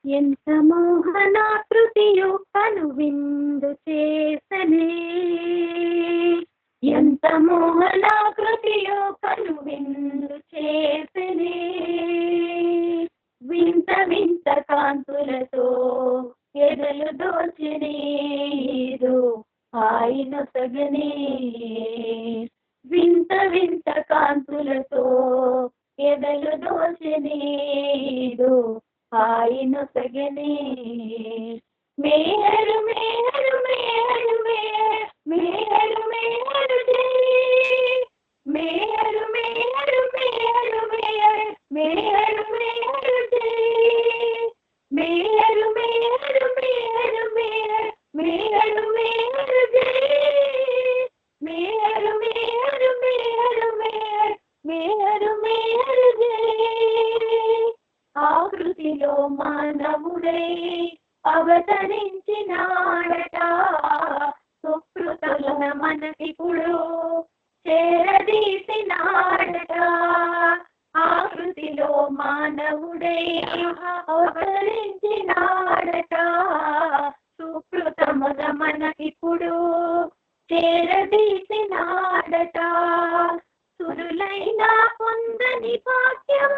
ఎంత మోహనాకృతియో కనువిందు చేసనే, ఎంత మోహనాకృతియో కనువిందు చేసనే, వింత వింత కాంతులతో ఎదలు దోచినేదో ఆయన సగనే, వింత వింత కాంతులతో ఎదలు దోచినేదో ఆయన సగనే, మేహరు మేహరు మేహరు మేహరు మేహరు జై, మేహరు మేహరు మేహరు మేహరు మేహరు జై, మేహరు మేహరు మేహరు మేహరు మేహరు జై, మేహరు మేహరు మేహరు మేహరు మేహరు జై. ఆకృతిలో మానవుడై అవతరించినాడట, సుకృతుల మనకిప్పుడు చేరదీసినాడట, ఆకృతిలో మానవుడై అవతరించినాడట, సుకృతముల మనకిప్పుడు చేరదీసినాడట, సురులైనా పొందని భాగ్యం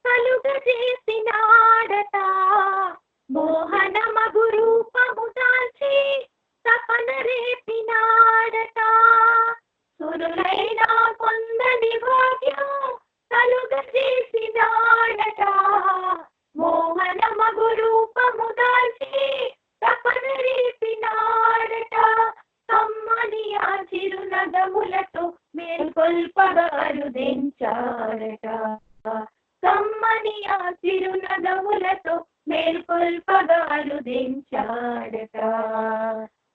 కలుగజేసినాడట, మోహనమగు రూపము దాల్చి తపన రేపినాడట, సురులైనా పొందని భాగ్యం కలుగజేసినాడట, మోహనమగు రూపము దాల్చి తపన రేపినాడట, కమ్మని ఆ చిరునగములతో మేల్కొల్పగా అరుదించాడట, కమ్మని ఆ చిరునగములతో మేల్కొల్పగా అరుదించాడట,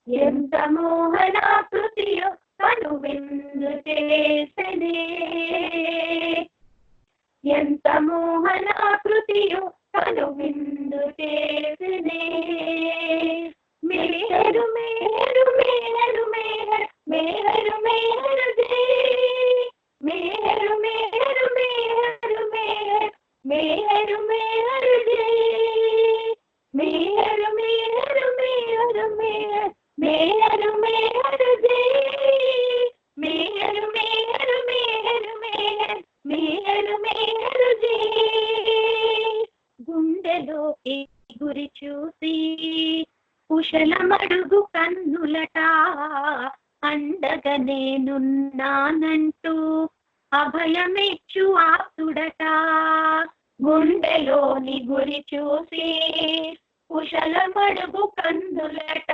ఎంత మోహనాకృతియో కనువిందు చేసెనే, ఎంత మోహనాకృతియో కనువిందు చేసెనే, మేహరు మేహరు మేహరు మేహరు మేహరు మేహరు జై, మేహరు మేహరు మేహరు మేహరు మేహరు జై, మేహరు మేహరు మేహరు మేహరు మేహరు జై, మేహరు మేహరు మేహరు మేహరు మేహరు జై. గుండెలోకి గురి చూసి కుశలమడుగు కన్నులట, అండగా నేనున్నానంటూ అభయమిచ్చు ఆప్తుడట, గుండెలోని గురి చూసి కుశలమడుగు కన్నులట,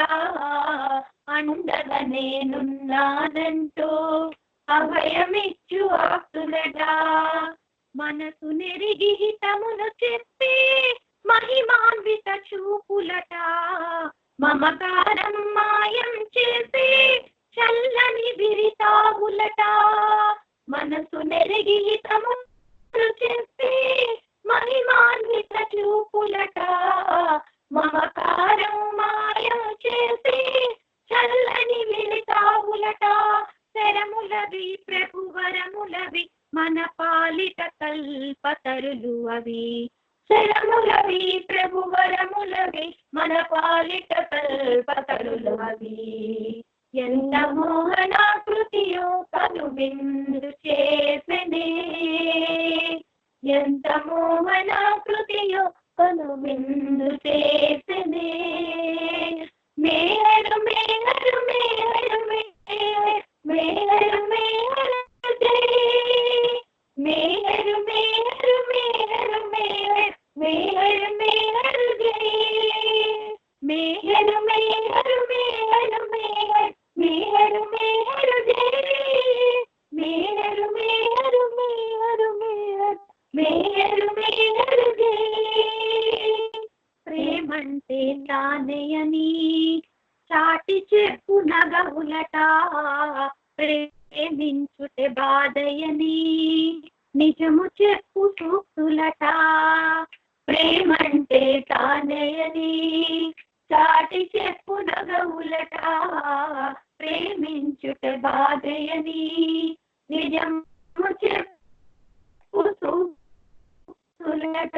అండగా నేనున్నానంటూ అభయమిచ్చు ఆప్తుడట, మనసు నెరిగి హితమును చెప్పి మహిమాన్విత చూపులట, మమకారం మాయం చేసి చల్లని విరితావులట, మనసు నెరిగి హితమును చెప్పి మహిమాన్విత చూపులట, మమకారం మాయం చేసి చల్లని విరితావులట, శరములవి ప్రభువరములవి మన పాలిట కల్పతరులు అవి, శరములవి ప్రభువరములవి మన పాలిట కల్పతరులు అవి, ఎంత మోహనాకృతియో కనువిందు చేసెనే, ఎంత మోహనాకృతియో కనువిందు చేసెనే, మేహరు మేహరు మేహరు మేహరు మేహరు జై, మేహరు మేహరు మేహరు మేహరు మేహరు జై, మేహరు మేహరు మేహరు మేహరు మేహరు జై, మేహరు మేహరు మేహరు మేహరు మేహరు జై. ప్రేమంటే నానయని చాటి చెప్పు నగవులట, ప్రేమించుటే బాధయని నిజము చెప్పు సూక్తులట, ప్రేమంటే తానయని చాటి చెప్పు నగవులట, ప్రేమించుట బాధయని నిజము చెప్పు సూక్తులట,